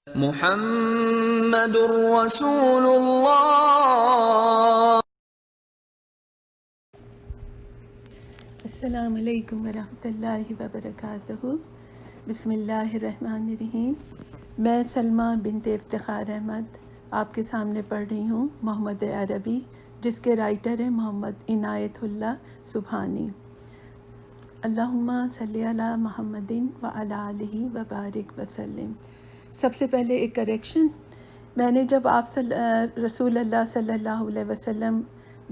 محمد رسول اللہ۔ السلام علیکم ورحمۃ اللہ وبرکاتہ۔ بسم اللہ الرحمن الرحیم۔ میں سلمیٰ بنت افتخار احمد آپ کے سامنے پڑھ رہی ہوں محمد عربی، جس کے رائٹر ہیں محمد عنایت اللہ سبحانی۔ اللہم صلی علی محمد وعلی آلہ وبارک وسلم۔ سب سے پہلے ایک کریکشن، میں نے جب رسول اللہ صلی اللہ علیہ وسلم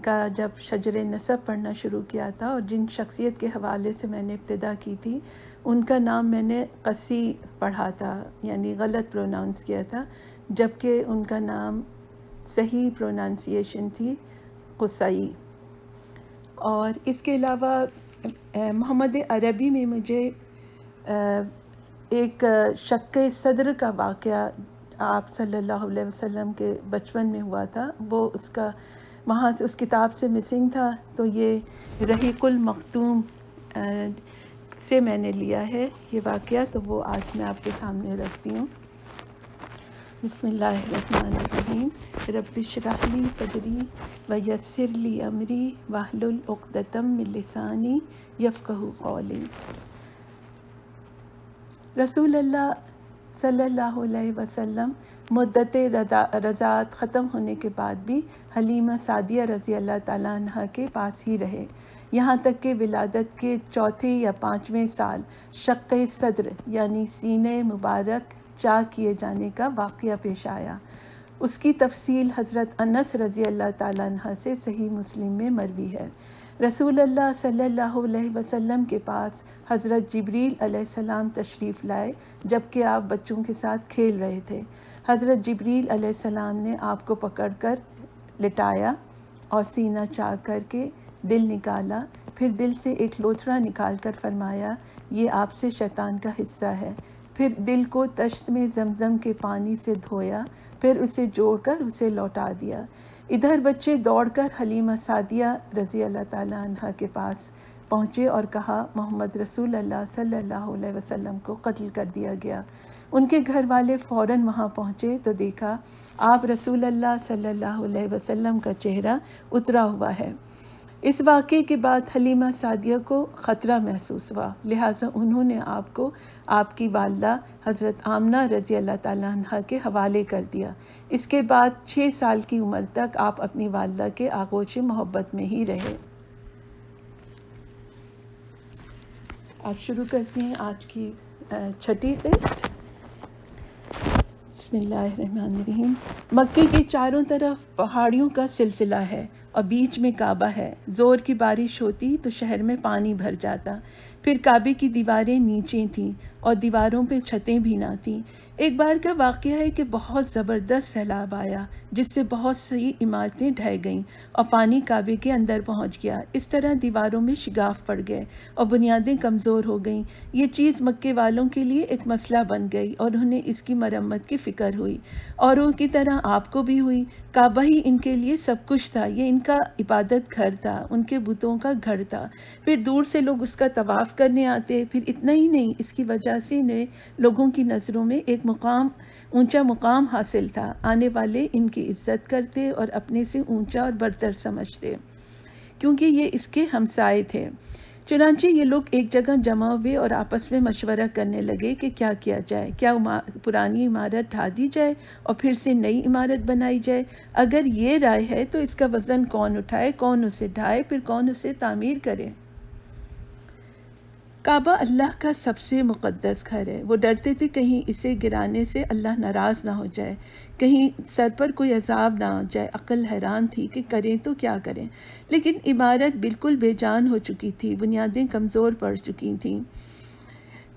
کا جب شجر نسب پڑھنا شروع کیا تھا اور جن شخصیت کے حوالے سے میں نے ابتدا کی تھی ان کا نام میں نے قسی پڑھا تھا، یعنی غلط پروناؤنس کیا تھا، جبکہ ان کا نام صحیح پروننسیشن تھی قصی۔ اور اس کے علاوہ محمد عربی میں مجھے ایک شق صدر کا واقعہ آپ صلی اللہ علیہ وسلم کے بچپن میں ہوا تھا، وہ اس کا وہاں سے اس کتاب سے مسنگ تھا، تو یہ رحیق المختوم سے میں نے لیا ہے یہ واقعہ، تو وہ آج میں آپ کے سامنے رکھتی ہوں۔ بسم اللہ الرحمن الرحیم۔ رب اشرح لی صدری ویسر لی امری واحلل عقدۃ من لسانی یفقہوا قولی۔ رسول اللہ صلی اللہ علیہ وسلم مدت رضاعت ختم ہونے کے بعد بھی حلیمہ سعدیہ رضی اللہ تعالیٰ عنہ کے پاس ہی رہے، یہاں تک کہ ولادت کے چوتھے یا پانچویں سال شق صدر یعنی سینے مبارک چاک کیے جانے کا واقعہ پیش آیا۔ اس کی تفصیل حضرت انس رضی اللہ تعالیٰ عنہ سے صحیح مسلم میں مروی ہے۔ رسول اللہ صلی اللہ علیہ وسلم کے پاس حضرت جبریل علیہ السلام تشریف لائے جبکہ آپ بچوں کے ساتھ کھیل رہے تھے۔ حضرت جبریل علیہ السلام نے آپ کو پکڑ کر لٹایا اور سینہ چاک کر کے دل نکالا، پھر دل سے ایک لوتھڑا نکال کر فرمایا یہ آپ سے شیطان کا حصہ ہے، پھر دل کو تشت میں زمزم کے پانی سے دھویا، پھر اسے جوڑ کر اسے لوٹا دیا۔ ادھر بچے دوڑ کر حلیمہ سعدیہ رضی اللہ تعالیٰ عنہ کے پاس پہنچے اور کہا محمد رسول اللہ صلی اللہ علیہ وسلم کو قتل کر دیا گیا۔ ان کے گھر والے فوراً وہاں پہنچے تو دیکھا آپ رسول اللہ صلی اللہ علیہ وسلم کا چہرہ اترا ہوا ہے۔ اس واقعے کے بعد حلیمہ سعدیہ کو خطرہ محسوس ہوا، لہٰذا انہوں نے آپ کو آپ کی والدہ حضرت آمنہ رضی اللہ تعالیٰ عنہ کے حوالے کر دیا۔ اس کے بعد 6 سال کی عمر تک آپ اپنی والدہ کے آغوش محبت میں ہی رہے۔ آپ شروع کرتے ہیں آج کی چھٹی قسط۔ بسم اللہ الرحمن الرحیم۔ مکے کے چاروں طرف پہاڑیوں کا سلسلہ ہے اور بیچ میں کعبہ ہے۔ زور کی بارش ہوتی تو شہر میں پانی بھر جاتا، پھر کعبے کی دیواریں نیچے تھیں اور دیواروں پہ چھتیں بھی نہ تھیں۔ ایک بار کا واقعہ ہے کہ بہت زبردست سیلاب آیا جس سے بہت سی عمارتیں ڈھہ گئیں اور پانی کعبے کے اندر پہنچ گیا۔ اس طرح دیواروں میں شگاف پڑ گئے اور بنیادیں کمزور ہو گئیں۔ یہ چیز مکے والوں کے لیے ایک مسئلہ بن گئی اور انہیں اس کی مرمت کی فکر ہوئی، اوروں کی طرح آپ کو بھی ہوئی۔ کعبہ ہی ان کے لیے سب کچھ تھا، یہ ان کا عبادت گھر تھا، ان کے بتوں کا گھر تھا۔ پھر دور سے لوگ اس کا طواف کرنے آتے، پھر اتنا ہی نہیں، اس کی وجہ سے انہیں لوگوں کی نظروں میں ایک اونچا مقام حاصل تھا۔ آنے والے ان کی عزت کرتے اور اپنے سے اونچا اور برتر سمجھتے کیونکہ یہ اس کے ہمسائے تھے۔ چنانچہ یہ لوگ ایک جگہ جمع ہوئے اور آپس میں مشورہ کرنے لگے کہ کیا کیا جائے، کیا پرانی عمارت ڈھا دی جائے اور پھر سے نئی عمارت بنائی جائے؟ اگر یہ رائے ہے تو اس کا وزن کون اٹھائے، کون اسے ڈھائے، پھر کون اسے تعمیر کرے؟ کعبہ اللہ کا سب سے مقدس گھر ہے۔ وہ ڈرتے تھے کہیں اسے گرانے سے اللہ ناراض نہ ہو جائے، کہیں سر پر کوئی عذاب نہ آ جائے۔ عقل حیران تھی کہ کریں تو کیا کریں، لیکن عمارت بالکل بے جان ہو چکی تھی، بنیادیں کمزور پڑ چکی تھیں۔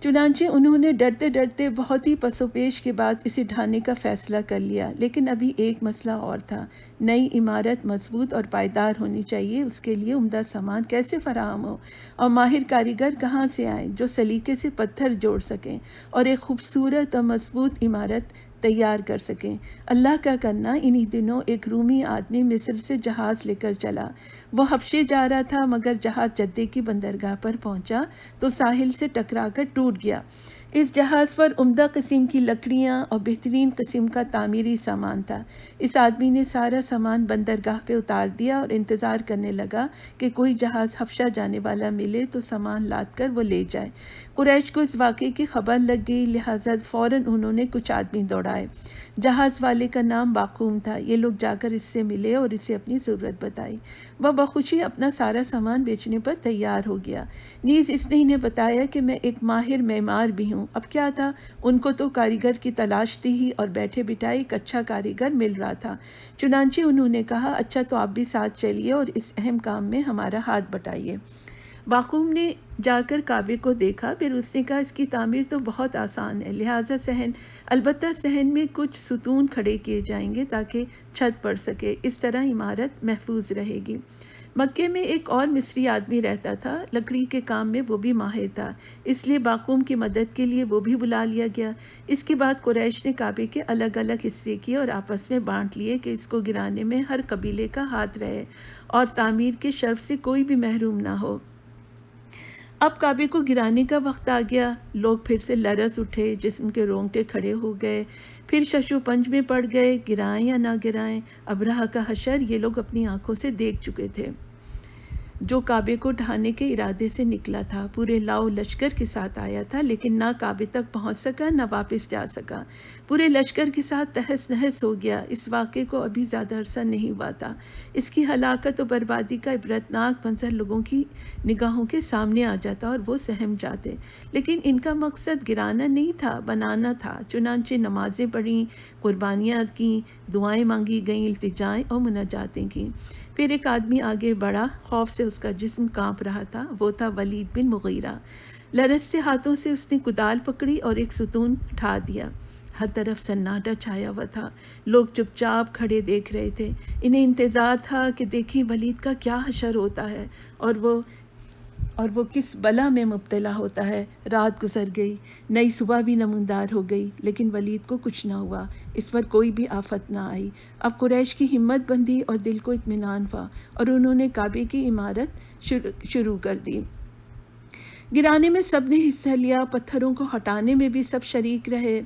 چنانچہ انہوں نے ڈرتے ڈرتے بہت ہی پس و پیش کے بعد اسے ڈھانے کا فیصلہ کر لیا، لیکن ابھی ایک مسئلہ اور تھا۔ نئی عمارت مضبوط اور پائیدار ہونی چاہیے، اس کے لیے عمدہ سامان کیسے فراہم ہو اور ماہر کاریگر کہاں سے آئیں جو سلیقے سے پتھر جوڑ سکیں اور ایک خوبصورت اور مضبوط عمارت تیار کر سکیں۔ اللہ کا کرنا، انہی دنوں ایک رومی آدمی مصر سے جہاز لے کر چلا۔ وہ حبشے جا رہا تھا، مگر جہاز جدے کی بندرگاہ پر پہنچا تو ساحل سے ٹکرا کر ٹوٹ گیا۔ اس جہاز پر عمدہ قسم کی لکڑیاں اور بہترین قسم کا تعمیری سامان تھا۔ اس آدمی نے سارا سامان بندرگاہ پہ اتار دیا اور انتظار کرنے لگا کہ کوئی جہاز حبشہ جانے والا ملے تو سامان لاد کر وہ لے جائے۔ قریش کو اس واقعے کی خبر لگ گئی، لہٰذا فوراً انہوں نے کچھ آدمی دوڑائے۔ جہاز والے کا نام باقوم تھا۔ یہ لوگ جا کر اس سے ملے اور اسے اپنی ضرورت بتائی۔ وہ بخوشی اپنا سارا سامان بیچنے پر تیار ہو گیا۔ نیز اس نے انہیں بتایا کہ میں ایک ماہر معمار بھی ہوں۔ اب کیا تھا، ان کو تو کاریگر کی تلاش تھی ہی، اور بیٹھے بٹھائے ایک اچھا کاریگر مل رہا تھا۔ چنانچہ انہوں نے کہا، اچھا تو آپ بھی ساتھ چلیے اور اس اہم کام میں ہمارا ہاتھ بٹائیے۔ باقوم نے جا کر کعبے کو دیکھا، پھر اس نے کہا اس کی تعمیر تو بہت آسان ہے، لہٰذا البتہ صحن میں کچھ ستون کھڑے کیے جائیں گے تاکہ چھت پڑ سکے، اس طرح عمارت محفوظ رہے گی۔ مکے میں ایک اور مصری آدمی رہتا تھا، لکڑی کے کام میں وہ بھی ماہر تھا، اس لیے باقوم کی مدد کے لیے وہ بھی بلا لیا گیا۔ اس کے بعد قریش نے کعبے کے الگ الگ حصے کیے اور آپس میں بانٹ لیے کہ اس کو گرانے میں ہر قبیلے کا ہاتھ رہے اور تعمیر کے شرف سے کوئی بھی محروم نہ ہو۔ اب کعبے کو گرانے کا وقت آ گیا۔ لوگ پھر سے لرز اٹھے، جسم کے رونگٹے کھڑے ہو گئے، پھر شش و پنج میں پڑ گئے، گرائیں یا نہ گرائیں۔ ابرہہ کا حشر یہ لوگ اپنی آنکھوں سے دیکھ چکے تھے، جو کعبے کو ڈھانے کے ارادے سے نکلا تھا، پورے لاؤ لشکر کے ساتھ آیا تھا، لیکن نہ کعبے تک پہنچ سکا نہ واپس جا سکا، پورے لشکر کے ساتھ تہس نہس ہو گیا۔ اس واقعے کو ابھی زیادہ عرصہ نہیں ہوا تھا۔ اس کی ہلاکت و بربادی کا عبرتناک منظر لوگوں کی نگاہوں کے سامنے آ جاتا اور وہ سہم جاتے، لیکن ان کا مقصد گرانا نہیں تھا، بنانا تھا۔ چنانچہ نمازیں پڑھیں، قربانیاں کیں، دعائیں مانگی گئیں، التجائیں اور مناجاتیں کیں۔ پھر ایک آدمی آگے بڑھا، خوف سے اس کا جسم کانپ رہا تھا، وہ تھا ولید بن مغیرہ۔ لرزتے ہاتھوں سے اس نے کدال پکڑی اور ایک ستون اٹھا دیا۔ ہر طرف سناٹا چھایا ہوا تھا، لوگ چپ چاپ کھڑے دیکھ رہے تھے، انہیں انتظار تھا کہ دیکھیں ولید کا کیا حشر ہوتا ہے اور وہ کس بلا میں مبتلا ہوتا ہے۔ رات گزر گئی، نئی صبح بھی نمودار ہو گئی، لیکن ولید کو کچھ نہ ہوا، اس پر کوئی بھی آفت نہ آئی۔ اب قریش کی ہمت بندھی اور دل کو اطمینان ہوا، اور انہوں نے کعبے کی عمارت شروع کر دی۔ گرانے میں سب نے حصہ لیا، پتھروں کو ہٹانے میں بھی سب شریک رہے،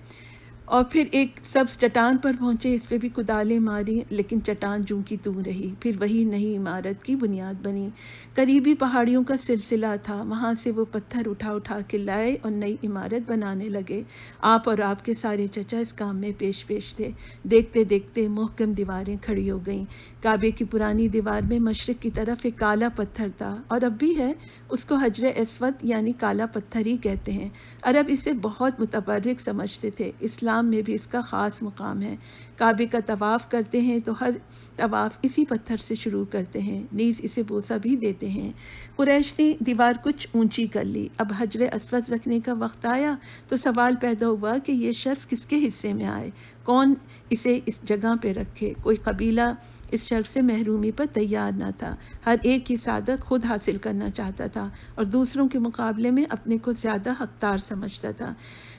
اور پھر ایک سبز چٹان پر پہنچے، اس پہ بھی کدالیں ماری، لیکن چٹان جوں کی توں رہی۔ پھر وہی نئی عمارت کی بنیاد بنی۔ قریبی پہاڑیوں کا سلسلہ تھا، وہاں سے وہ پتھر اٹھا اٹھا کے لائے اور نئی عمارت بنانے لگے۔ آپ اور آپ کے سارے چچا اس کام میں پیش تھے۔ دیکھتے دیکھتے محکم دیواریں کھڑی ہو گئیں۔ کعبے کی پرانی دیوار میں مشرق کی طرف ایک کالا پتھر تھا، اور اب بھی ہے، اس کو حجر اسود یعنی کالا پتھر ہی کہتے ہیں۔ عرب اسے بہت متبرک سمجھتے تھے، اسلام میں بھی اس کا خاص مقام ہے۔ کعبے کا طواف کرتے ہیں تو ہر طواف اسی پتھر سے شروع کرتے ہیں، نیز اسے بوسہ بھی دیتے ہیں۔ قریش نے دیوار کچھ اونچی کر لی۔ اب حجر اسود رکھنے کا وقت آیا تو سوال پیدا ہوا کہ یہ شرف کس کے حصے میں آئے، کون اسے اس جگہ پہ رکھے۔ کوئی قبیلہ اس شرف سے محرومی پر تیار نہ تھا، ہر ایک یہ سعادت خود حاصل کرنا چاہتا تھا اور دوسروں کے مقابلے میں اپنے کو زیادہ حقدار سمجھتا تھا۔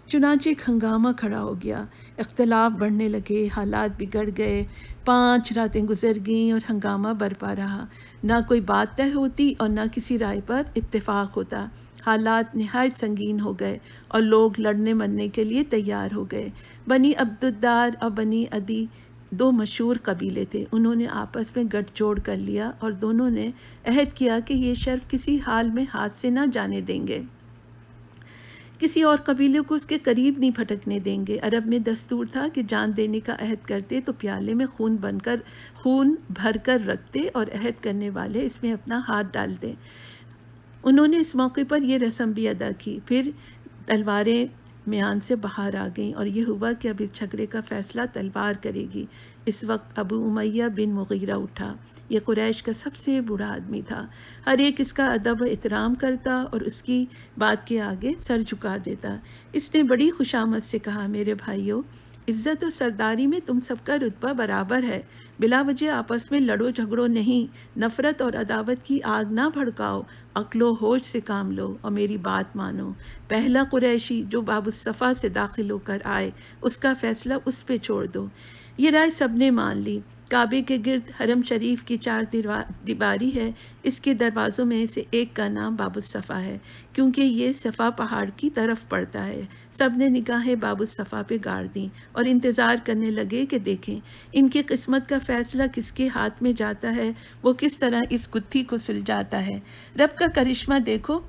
چنانچہ ایک ہنگامہ کھڑا ہو گیا، اختلاف بڑھنے لگے، حالات بگڑ گئے۔ 5 راتیں گزر گئیں اور ہنگامہ برپا رہا، نہ کوئی بات طے ہوتی اور نہ کسی رائے پر اتفاق ہوتا۔ حالات نہایت سنگین ہو گئے اور لوگ لڑنے مرنے کے لیے تیار ہو گئے۔ بنی عبدالدار اور بنی عدی 2 مشہور قبیلے تھے، انہوں نے آپس میں گٹھ جوڑ کر لیا اور دونوں نے عہد کیا کہ یہ شرف کسی حال میں ہاتھ سے نہ جانے دیں گے، کسی اور قبیلے کو اس کے قریب نہیں پھٹکنے دیں گے۔ عرب میں دستور تھا کہ جان دینے کا عہد کرتے تو پیالے میں خون بھر کر رکھتے اور عہد کرنے والے اس میں اپنا ہاتھ ڈالتے۔ انہوں نے اس موقع پر یہ رسم بھی ادا کی۔ پھر تلواریں میان سے باہر آ گئیں اور یہ ہوا کہ اب اس جھگڑے کا فیصلہ تلوار کرے گی۔ اس وقت ابو امیہ بن مغیرہ اٹھا، یہ قریش کا سب سے بوڑھا آدمی تھا، ہر ایک اس کا ادب و احترام کرتا اور اس کی بات کے آگے سر جھکا دیتا۔ اس نے بڑی خوشامد سے کہا، میرے بھائیو، عزت اور سرداری میں تم سب کا رتبہ برابر ہے، بلا وجہ آپس میں لڑو جھگڑو نہیں، نفرت اور عداوت کی آگ نہ بھڑکاؤ، عقل و ہوش سے کام لو اور میری بات مانو۔ پہلا قریشی جو باب الصفا سے داخل ہو کر آئے، اس کا فیصلہ اس پہ چھوڑ دو۔ یہ رائے سب نے مان لی۔ کعبے کے گرد حرم شریف کی 4 دیواری ہے. اس کے دروازوں میں سے ایک کا نام باب الصفا ہے کیونکہ یہ صفا پہاڑ کی طرف پڑتا ہے. سب نے نگاہیں باب الصفا پہ گاڑ دیں اور انتظار کرنے لگے کہ دیکھیں ان کی قسمت کا فیصلہ کس کے ہاتھ میں جاتا ہے، وہ کس طرح اس گتھی کو سلجھاتا ہے. رب کا کرشمہ دیکھو،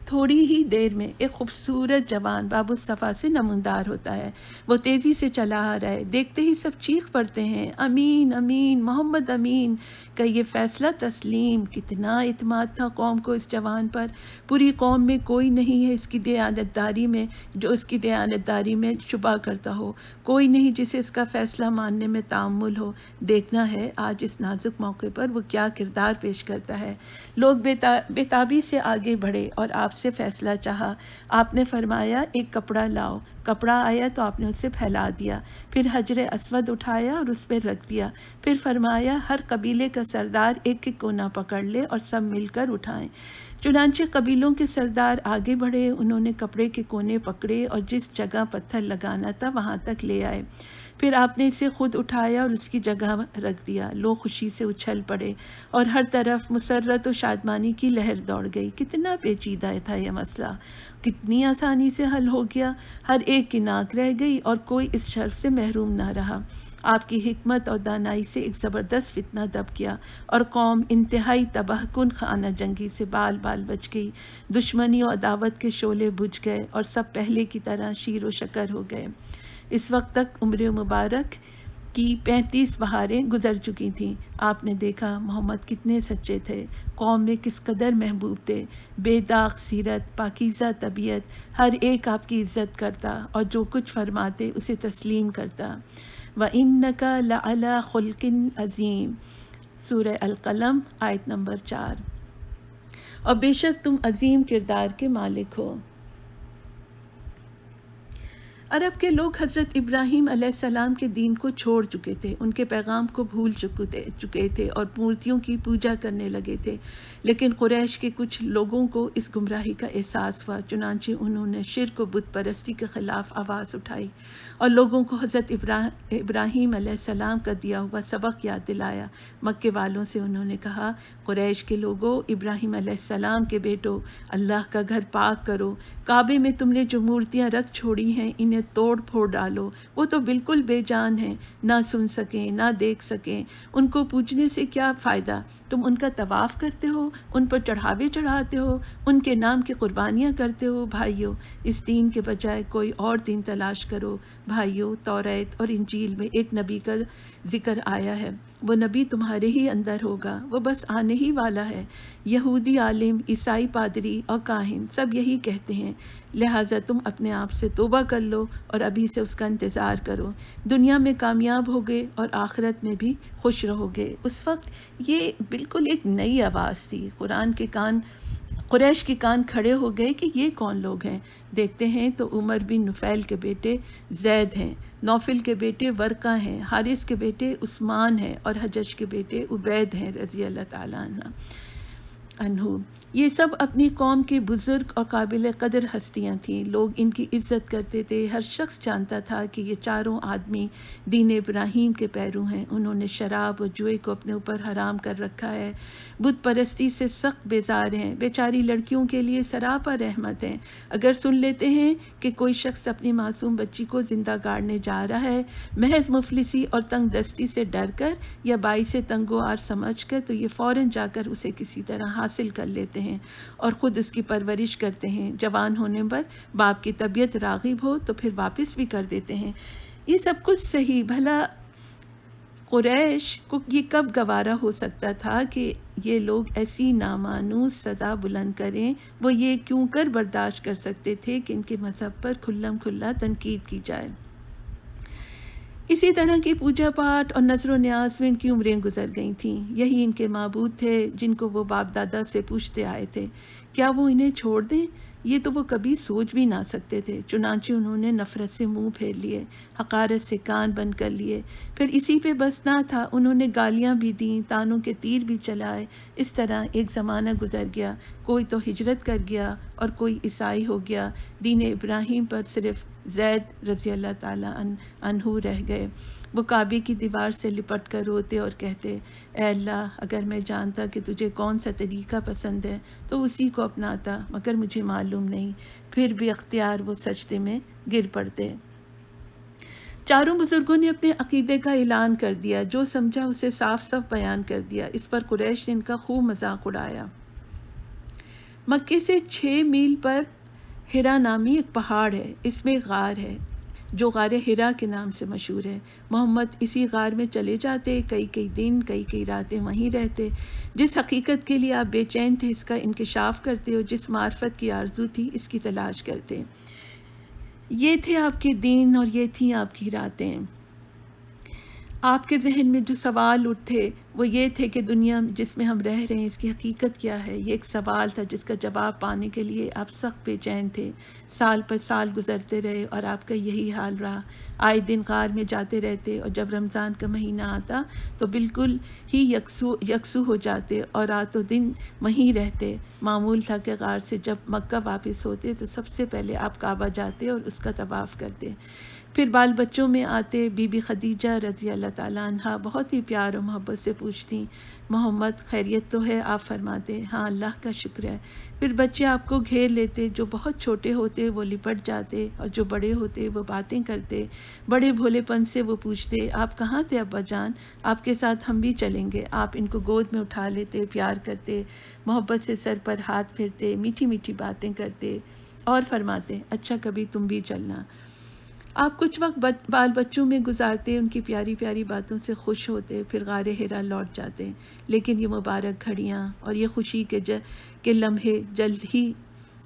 تھوڑی ہی دیر میں ایک خوبصورت جوان باب الصفا سے نمودار ہوتا ہے. وہ تیزی سے چلا آ رہا ہے. دیکھتے ہی سب چیخ پڑتے ہیں، امین امین، محمد امین کا یہ فیصلہ تسلیم. کتنا اعتماد تھا قوم کو اس جوان پر. پوری قوم میں کوئی نہیں ہے اس کی دیانتداری میں جو اس کی دیانتداری میں شبہ کرتا ہو، کوئی نہیں جسے اس کا فیصلہ ماننے میں تامل ہو. دیکھنا ہے آج اس نازک موقع پر وہ کیا کردار پیش کرتا ہے. لوگ بےتابی سے آگے بڑھے اور آپ سے فیصلہ چاہا. آپ نے فرمایا ایک کپڑا لاؤ. کپڑا آیا تو آپ نے اسے پھیلا دیا. پھر حجر اسود اٹھایا اور اس پہ رکھ دیا. پھر فرمایا ہر قبیلے کا سردار ایک ایک کونا پکڑ لے اور سب مل کر اٹھائیں. چنانچہ قبیلوں کے سردار آگے بڑھے. انہوں نے کپڑے کے کونے پکڑے اور جس جگہ پتھر لگانا تھا وہاں تک لے آئے. پھر آپ نے اسے خود اٹھایا اور اس کی جگہ رکھ دیا. لوگ خوشی سے اچھل پڑے اور ہر طرف مسرت و شادمانی کی لہر دوڑ گئی. کتنا پیچیدہ تھا یہ مسئلہ، کتنی آسانی سے حل ہو گیا. ہر ایک کی ناک رہ گئی اور کوئی اس شرف سے محروم نہ رہا. آپ کی حکمت اور دانائی سے ایک زبردست فتنہ دب گیا اور قوم انتہائی تباہ کن خانہ جنگی سے بال بال بچ گئی. دشمنی و عداوت کے شعلے بجھ گئے اور سب پہلے کی طرح شیر و شکر ہو گئے. اس وقت تک عمر مبارک کی 35 بہاریں گزر چکی تھیں. آپ نے دیکھا محمد کتنے سچے تھے، قوم میں کس قدر محبوب تھے. بے داغ سیرت، پاکیزہ طبیعت، ہر ایک آپ کی عزت کرتا اور جو کچھ فرماتے اسے تسلیم کرتا. وَإِنَّكَ لَعَلَىٰ خُلْقٍ عَظِيمٍ، سورہ القلم آیت نمبر 4. اور بے شک تم عظیم کردار کے مالک ہو. عرب کے لوگ حضرت ابراہیم علیہ السلام کے دین کو چھوڑ چکے تھے، ان کے پیغام کو بھول چکے تھے اور مورتیوں کی پوجا کرنے لگے تھے. لیکن قریش کے کچھ لوگوں کو اس گمراہی کا احساس ہوا. چنانچہ انہوں نے شرک و بت پرستی کے خلاف آواز اٹھائی اور لوگوں کو حضرت ابراہیم علیہ السلام کا دیا ہوا سبق یاد دلایا. مکے والوں سے انہوں نے کہا، قریش کے لوگوں، ابراہیم علیہ السلام کے بیٹو، اللہ کا گھر پاک کرو. کعبے میں تم نے جو مورتیاں رکھ چھوڑی ہیں انہیں توڑ پھوڑ ڈالو. وہ تو بالکل بے جان ہیں، نہ سن سکیں نہ دیکھ سکیں. ان کو پوجنے سے کیا فائدہ؟ تم ان کا طواف کرتے ہو، ان پر چڑھاوے چڑھاتے ہو، ان کے نام کی قربانیاں کرتے ہو. بھائیو، اس دین کے بجائے کوئی اور دین تلاش کرو. بھائیو، توریت اور انجیل میں ایک نبی کا ذکر آیا ہے. وہ نبی تمہارے ہی اندر ہوگا، وہ بس آنے ہی والا ہے. یہودی عالم، عیسائی پادری اور کاہن سب یہی کہتے ہیں. لہٰذا تم اپنے آپ سے توبہ کر لو اور ابھی سے اس کا انتظار کرو. دنیا میں کامیاب ہوگے اور آخرت میں بھی خوش رہو گے. اس وقت یہ بالکل ایک نئی آواز تھی. قریش کے کان کھڑے ہو گئے کہ یہ کون لوگ ہیں. دیکھتے ہیں تو عمر بن نفیل کے بیٹے زید ہیں، نوفل کے بیٹے ورقہ ہیں، حارث کے بیٹے عثمان ہیں اور حجج کے بیٹے عبید ہیں رضی اللہ تعالیٰ عنہ. یہ سب اپنی قوم کے بزرگ اور قابل قدر ہستیاں تھیں. لوگ ان کی عزت کرتے تھے. ہر شخص جانتا تھا کہ یہ چاروں آدمی دین ابراہیم کے پیرو ہیں. انہوں نے شراب اور جوئے کو اپنے اوپر حرام کر رکھا ہے. بت پرستی سے سخت بیزار ہیں. بیچاری لڑکیوں کے لیے سراپا رحمت ہیں. اگر سن لیتے ہیں کہ کوئی شخص اپنی معصوم بچی کو زندہ گاڑنے جا رہا ہے محض مفلسی اور تنگ دستی سے ڈر کر یا بائی سے تنگ و آر سمجھ کر، تو یہ فوراً جا کر اسے کسی طرح حاصل کر لیتے ہیں اور خود اس کی پرورش کرتے ہیں. جوان ہونے پر باپ کی طبیعت راغب ہو تو پھر واپس بھی کر دیتے ہیں. یہ سب کچھ صحیح، بھلا قریش کو یہ کب گوارا ہو سکتا تھا کہ یہ لوگ ایسی نامانوس صدا بلند کریں؟ وہ یہ کیوں کر برداشت کر سکتے تھے کہ ان کے مذہب پر کھلم کھلا تنقید کی جائے؟ اسی طرح کی پوجا پاٹ اور نظر و نیاز میں ان کی عمریں گزر گئی تھیں. یہی ان کے معبود تھے جن کو وہ باپ دادا سے پوچھتے آئے تھے. کیا وہ انہیں چھوڑ دیں؟ یہ تو وہ کبھی سوچ بھی نہ سکتے تھے. چنانچہ انہوں نے نفرت سے منہ پھیر لیے، حقارت سے کان بند کر لیے. پھر اسی پہ بس نہ تھا، انہوں نے گالیاں بھی دیں، تانوں کے تیر بھی چلائے. اس طرح ایک زمانہ گزر گیا. کوئی تو ہجرت کر گیا اور کوئی عیسائی ہو گیا. دین ابراہیم پر صرف زید رضی اللہ تعالیٰ عنہ رہ گئے۔ وہ کعبے کی دیوار سے لپٹ کر روتے اور کہتے، اے اللہ، اگر میں جانتا کہ تجھے کون سا طریقہ پسند ہے تو اسی کو اپناتا، مگر مجھے معلوم نہیں۔ پھر بھی اختیار وہ سجدے میں گر پڑتے۔ چاروں بزرگوں نے اپنے عقیدے کا اعلان کر دیا، جو سمجھا اسے صاف صاف بیان کر دیا۔ اس پر قریش نے ان کا خوب مذاق اڑایا۔ مکے سے 6 میل پر ہرا نامی ایک پہاڑ ہے، اس میں غار ہے جو غار ہرا کے نام سے مشہور ہے۔ محمد اسی غار میں چلے جاتے، کئی دن کئی راتیں وہیں رہتے۔ جس حقیقت کے لیے آپ بے چین تھے اس کا انکشاف کرتے، اور جس معرفت کی آرزو تھی اس کی تلاش کرتے۔ یہ تھے آپ کے دن اور یہ تھیں آپ کی راتیں۔ آپ کے ذہن میں جو سوال اٹھتے وہ یہ تھے کہ دنیا جس میں ہم رہ رہے ہیں اس کی حقیقت کیا ہے۔ یہ ایک سوال تھا جس کا جواب پانے کے لیے آپ سخت بے چین تھے۔ سال پر سال گزرتے رہے اور آپ کا یہی حال رہا۔ آئے دن غار میں جاتے رہتے، اور جب رمضان کا مہینہ آتا تو بالکل ہی یکسو ہو جاتے اور رات و دن وہیں رہتے۔ معمول تھا کہ غار سے جب مکہ واپس ہوتے تو سب سے پہلے آپ کعبہ جاتے اور اس کا طواف کرتے۔ پھر بال بچوں میں آتے، بی بی خدیجہ رضی اللہ تعالیٰ عنہا بہت ہی پیار و محبت سے پوچھتی، محمد خیریت تو ہے؟ آپ فرماتے، ہاں اللہ کا شکر ہے۔ پھر بچے آپ کو گھیر لیتے، جو بہت چھوٹے ہوتے وہ لپٹ جاتے اور جو بڑے ہوتے وہ باتیں کرتے۔ بڑے بھولے پن سے وہ پوچھتے، آپ کہاں تھے ابا جان؟ آپ کے ساتھ ہم بھی چلیں گے۔ آپ ان کو گود میں اٹھا لیتے، پیار کرتے، محبت سے سر پر ہاتھ پھیرتے، میٹھی میٹھی باتیں کرتے اور فرماتے، اچھا کبھی تم بھی چلنا۔ آپ کچھ وقت بال بچوں میں گزارتے، ان کی پیاری پیاری باتوں سے خوش ہوتے، پھر غار ہرا لوٹ جاتے۔ لیکن یہ مبارک گھڑیاں اور یہ خوشی کے لمحے جلد ہی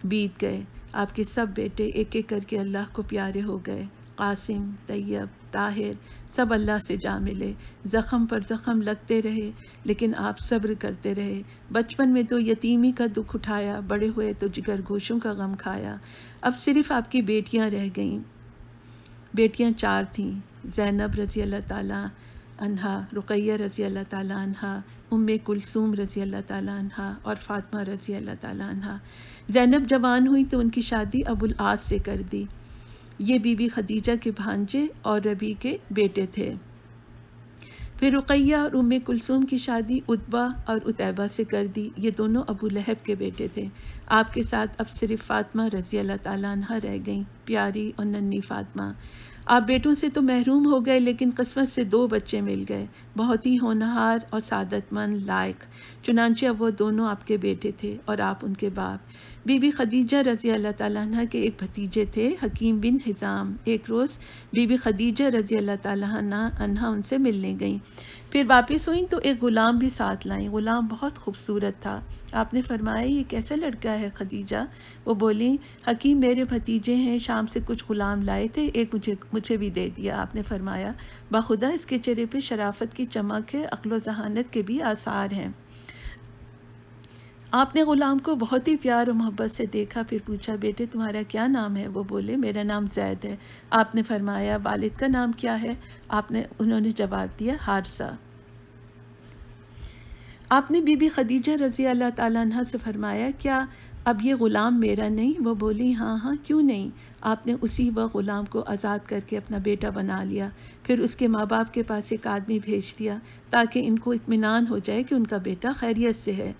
بیت گئے۔ آپ کے سب بیٹے ایک ایک کر کے اللہ کو پیارے ہو گئے۔ قاسم، طیب، طاہر سب اللہ سے جا ملے۔ زخم پر زخم لگتے رہے لیکن آپ صبر کرتے رہے۔ بچپن میں تو یتیمی کا دکھ اٹھایا، بڑے ہوئے تو جگر گوشوں کا غم کھایا۔ اب صرف آپ کی بیٹیاں رہ گئیں۔ بیٹیاں 4 تھیں، زینب رضی اللہ تعالیٰ عنہا، رقیہ رضی اللہ تعالیٰ عنہا، کلثوم رضی اللہ تعالیٰ عنہا اور فاطمہ رضی اللہ تعالیٰ عنہا۔ زینب جوان ہوئی تو ان کی شادی ابو العاص سے کر دی۔ یہ بی بی خدیجہ کے بھانجے اور ربیع کے بیٹے تھے۔ پھر رقیہ اور کلثوم کی شادی عتبہ اور عتیبہ سے کر دی۔ یہ دونوں ابو لہب کے بیٹے تھے۔ آپ کے ساتھ اب صرف فاطمہ رضی اللہ تعالیٰ عنہا رہ گئیں، پیاری اور ننھی فاطمہ۔ آپ بیٹوں سے تو محروم ہو گئے لیکن قسمت سے 2 بچے مل گئے، بہت ہی ہونہار اور سعادت مند لائق۔ چنانچہ اب وہ دونوں آپ کے بیٹے تھے اور آپ ان کے باپ۔ بی بی خدیجہ رضی اللہ تعالیٰ عنہ کے ایک بھتیجے تھے، حکیم بن حزام۔ ایک روز بی بی خدیجہ رضی اللہ تعالیٰ عنہ ان سے ملنے گئیں۔ پھر واپس ہوئیں تو ایک غلام بھی ساتھ لائیں۔ غلام بہت خوبصورت تھا۔ آپ نے فرمایا، یہ کیسا لڑکا ہے خدیجہ؟ وہ بولیں، حکیم میرے بھتیجے ہیں، شام سے کچھ غلام لائے تھے، ایک مجھے بھی دے دیا۔ آپ نے فرمایا، بخدا اس کے چہرے پہ شرافت کی چمک ہے، عقل و ذہانت کے بھی آثار ہیں۔ آپ نے غلام کو بہت ہی پیار و محبت سے دیکھا، پھر پوچھا، بیٹے تمہارا کیا نام ہے؟ وہ بولے، میرا نام زید ہے۔ آپ نے فرمایا، والد کا نام کیا ہے؟ انہوں نے جواب دیا، حارثہ۔ آپ نے بی بی خدیجہ رضی اللہ تعالیٰ عنہ سے فرمایا، کیا اب یہ غلام میرا نہیں؟ وہ بولی، ہاں کیوں نہیں۔ آپ نے اسی وقت غلام کو آزاد کر کے اپنا بیٹا بنا لیا، پھر اس کے ماں باپ کے پاس ایک آدمی بھیج دیا تاکہ ان کو اطمینان ہو جائے کہ ان کا بیٹا خیریت سے ہے۔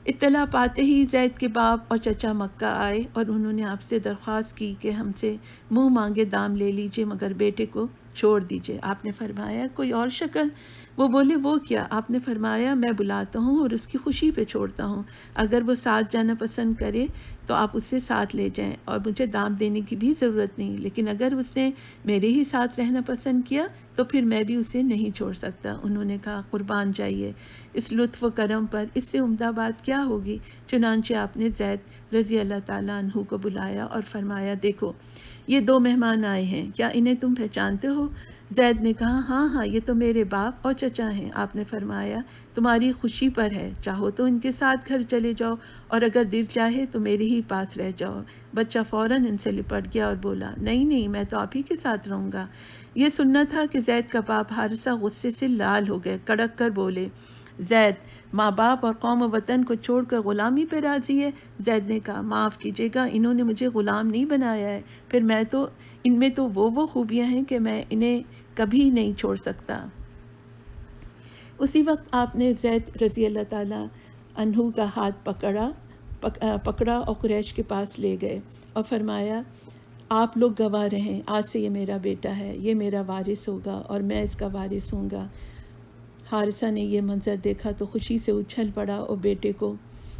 اطلاع پاتے ہی زید کے باپ اور چچا مکہ آئے اور انہوں نے آپ سے درخواست کی کہ ہم سے منہ مانگے دام لے لیجئے مگر بیٹے کو چھوڑ دیجئے۔ آپ نے فرمایا، کوئی اور شکل؟ وہ بولے، وہ کیا؟ آپ نے فرمایا، میں بلاتا ہوں اور اس کی خوشی پہ چھوڑتا ہوں، اگر وہ ساتھ جانا پسند کرے تو آپ اسے ساتھ لے جائیں اور مجھے دام دینے کی بھی ضرورت نہیں، لیکن اگر اس نے میرے ہی ساتھ رہنا پسند کیا تو پھر میں بھی اسے نہیں چھوڑ سکتا۔ انہوں نے کہا، قربان جائیے، اس لطف و کرم پر اس سے عمدہ بات کیا ہوگی؟ چنانچہ آپ نے زید رضی اللہ تعالیٰ عنہ کو بلایا اور فرمایا، دیکھو یہ 2 مہمان آئے ہیں، کیا انہیں تم پہچانتے ہو؟ زید نے کہا، ہاں یہ تو میرے باپ اور چچا ہیں۔ آپ نے فرمایا، تمہاری خوشی پر ہے، چاہو تو ان کے ساتھ گھر چلے جاؤ اور اگر دل چاہے تو میرے ہی پاس رہ جاؤ۔ بچہ فوراً ان سے لپٹ گیا اور بولا، نہیں میں تو آپ ہی کے ساتھ رہوں گا۔ یہ سننا تھا کہ زید کا باپ حارثہ غصے سے لال ہو گئے، کڑک کر بولے، زید ماں باپ اور قوم و وطن کو چھوڑ کر غلامی پہ راضی ہے؟ زید نے کہا، معاف کیجیے گا، انہوں نے مجھے غلام نہیں بنایا ہے، پھر میں تو ان میں تو وہ خوبیاں ہیں کہ میں انہیں کبھی نہیں چھوڑ سکتا۔ اسی وقت آپ نے زید رضی اللہ تعالیٰ عنہ کا ہاتھ پکڑا اور قریش کے پاس لے گئے اور فرمایا آپ لوگ گواہ رہیں، آج سے یہ میرا بیٹا ہے، یہ میرا وارث ہوگا اور میں اس کا وارث ہوں گا۔ حارثہ نے یہ منظر دیکھا تو خوشی سے اچھل پڑا اور بیٹے کو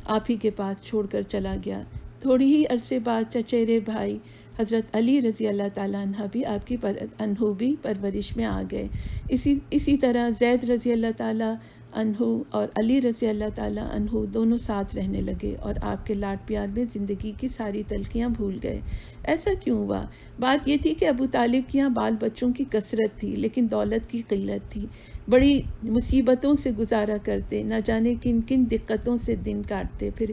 آپ ہی کے پاس چھوڑ کر چلا گیا۔ تھوڑی ہی عرصے بعد چچیرے بھائی حضرت علی رضی اللہ تعالیٰ عنہ بھی پرورش میں آ گئے۔ اسی طرح زید رضی اللہ تعالیٰ عنہ اور علی رضی اللہ تعالیٰ عنہ دونوں ساتھ رہنے لگے اور آپ کے لاڈ پیار میں زندگی کی ساری تلخیاں بھول گئے۔ ایسا کیوں ہوا؟ بات یہ تھی کہ ابو طالب کے یہاں بال بچوں کی کثرت تھی لیکن دولت کی قلت تھی۔ بڑی مصیبتوں سے گزارا کرتے، نہ جانے کن کن دقتوں سے دن کاٹتے۔ پھر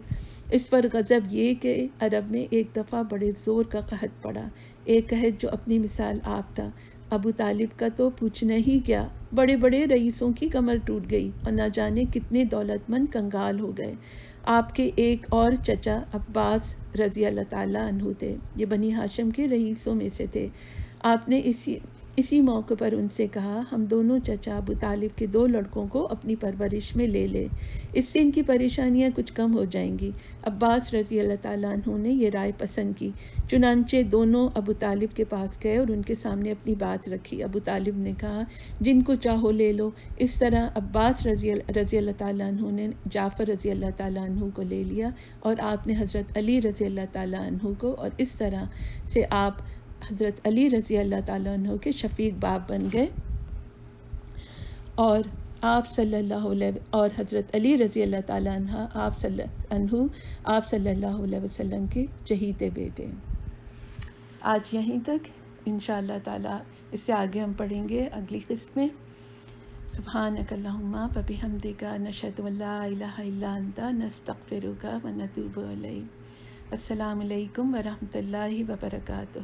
اس پر غضب یہ کہ عرب میں ایک دفعہ بڑے زور کا قحط پڑا، ایک قحط جو اپنی مثال آپ تھا۔ ابو طالب کا تو پوچھنا ہی کیا، بڑے بڑے رئیسوں کی کمر ٹوٹ گئی اور نہ جانے کتنے دولت مند کنگال ہو گئے۔ آپ کے ایک اور چچا عباس رضی اللہ تعالیٰ عنہ تھے، یہ بنی ہاشم کے رئیسوں میں سے تھے۔ آپ نے اسی موقع پر ان سے کہا ہم دونوں چچا ابو طالب کے 2 لڑکوں کو اپنی پرورش میں لے لے، اس سے ان کی پریشانیاں کچھ کم ہو جائیں گی۔ عباس رضی اللہ تعالیٰ عنہ نے یہ رائے پسند کی، چنانچہ دونوں ابو طالب کے پاس گئے اور ان کے سامنے اپنی بات رکھی۔ ابو طالب نے کہا جن کو چاہو لے لو۔ اس طرح عباس رضی اللہ تعالیٰ عنہ نے جعفر رضی اللہ تعالیٰ عنہ کو لے لیا اور آپ نے حضرت علی رضی اللہ تعالیٰ عنہ کو، اور اس طرح سے آپ حضرت علی رضی اللہ تعالیٰ عنہ کے شفیق باپ بن گئے اور آپ صلی اللہ علیہ اور حضرت علی رضی اللہ تعالیٰ عنہ آپ صلی اللہ علیہ وسلم کے چہیتے بیٹے۔ آج یہیں تک، انشاءاللہ تعالیٰ اس سے آگے ہم پڑھیں گے اگلی قسط میں۔ سبحانک اللہم و بحمدک نشہد ان لا الہ الا انت نستغفرک و نتوب الیک۔ السلام علیکم ورحمۃ اللہ وبرکاتہ۔